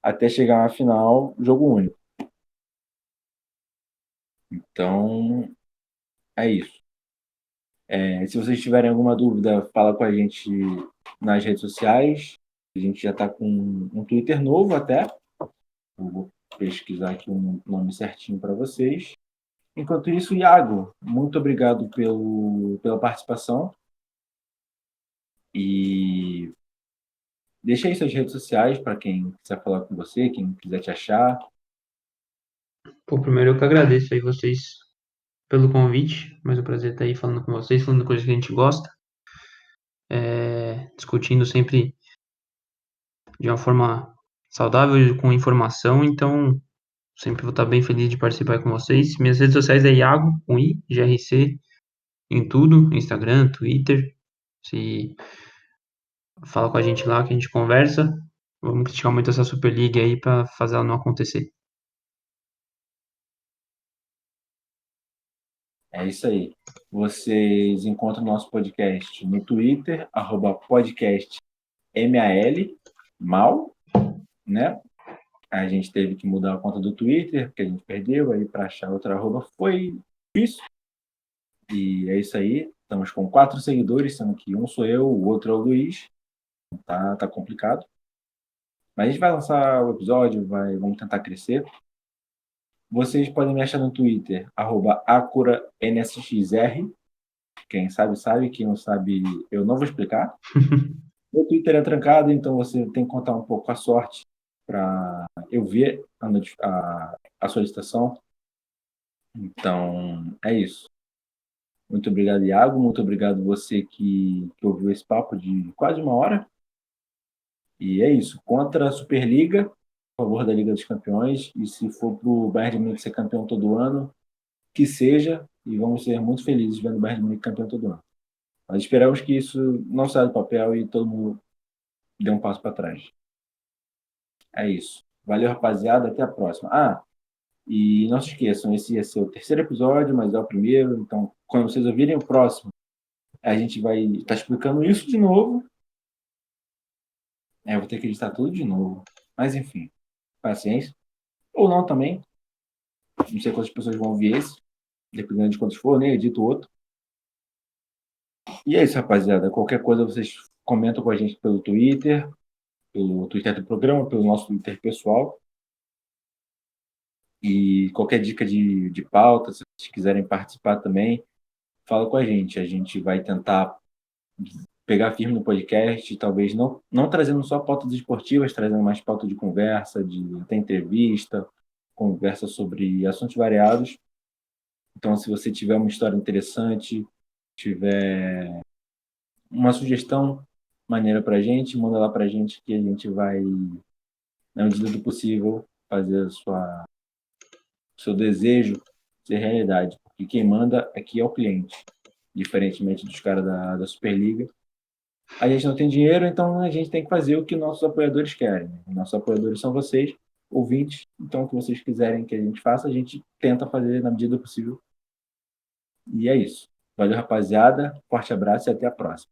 até chegar à final, jogo único. Então, é isso. Se vocês tiverem alguma dúvida, fala com a gente nas redes sociais. A gente já está com um Twitter novo até. Eu vou pesquisar aqui um nome certinho para vocês. Enquanto isso, Iago, muito obrigado pela participação. E deixa aí suas redes sociais para quem quiser falar com você, quem quiser te achar. Pô, primeiro eu que agradeço aí vocês pelo convite, mas é um prazer estar aí falando com vocês, falando coisas que a gente gosta, discutindo sempre de uma forma saudável, e com informação, então sempre vou estar bem feliz de participar com vocês. Minhas redes sociais é Iago, com I, GRC, em tudo, Instagram, Twitter, se fala com a gente lá que a gente conversa, vamos criticar muito essa Superliga aí para fazer ela não acontecer. É isso aí. Vocês encontram o nosso podcast no Twitter, @podcastmal, né? A gente teve que mudar a conta do Twitter, porque a gente perdeu, aí para achar outra arroba foi difícil. E é isso aí. Estamos com 4 seguidores, sendo que um sou eu, o outro é o Luiz. Tá complicado. Mas a gente vai lançar o episódio, vamos tentar crescer. Vocês podem me achar no Twitter, @AcuraNSXR. Quem sabe, sabe. Quem não sabe, eu não vou explicar. Meu Twitter é trancado, então você tem que contar um pouco com a sorte para eu ver a solicitação. Então, é isso. Muito obrigado, Iago. Muito obrigado você que ouviu esse papo de quase 1 hora. E é isso. Contra a Superliga, a favor da Liga dos Campeões. E se for para o Bayern de Munique ser campeão todo ano, que seja. E vamos ser muito felizes vendo o Bayern de Munique campeão todo ano. Mas esperamos que isso não saia do papel e todo mundo dê um passo para trás. É isso. Valeu, rapaziada. Até a próxima. E não se esqueçam, esse ia ser o terceiro episódio, mas é o primeiro. Então, quando vocês ouvirem o próximo, a gente vai estar explicando isso de novo. Eu vou ter que editar tudo de novo. Mas, enfim, paciência. Ou não também. Não sei quantas pessoas vão ouvir esse. Dependendo de quantos for, nem edito outro. E é isso, rapaziada. Qualquer coisa, vocês comentam com a gente pelo Twitter do programa, pelo nosso Twitter pessoal. E qualquer dica de pauta, se vocês quiserem participar também, fala com a gente. A gente vai tentar pegar firme no podcast, talvez não trazendo só pautas esportivas, trazendo mais pauta de conversa, de até entrevista, conversa sobre assuntos variados. Então, se você tiver uma história interessante, tiver uma sugestão maneira para a gente, manda lá para a gente que a gente vai, na medida do possível, fazer seu desejo ser realidade. Porque quem manda aqui é o cliente, diferentemente dos caras da Superliga. A gente não tem dinheiro, então a gente tem que fazer o que nossos apoiadores querem. Nossos apoiadores são vocês, ouvintes. Então, o que vocês quiserem que a gente faça, a gente tenta fazer na medida do possível. E é isso. Valeu, rapaziada. Forte abraço e até a próxima.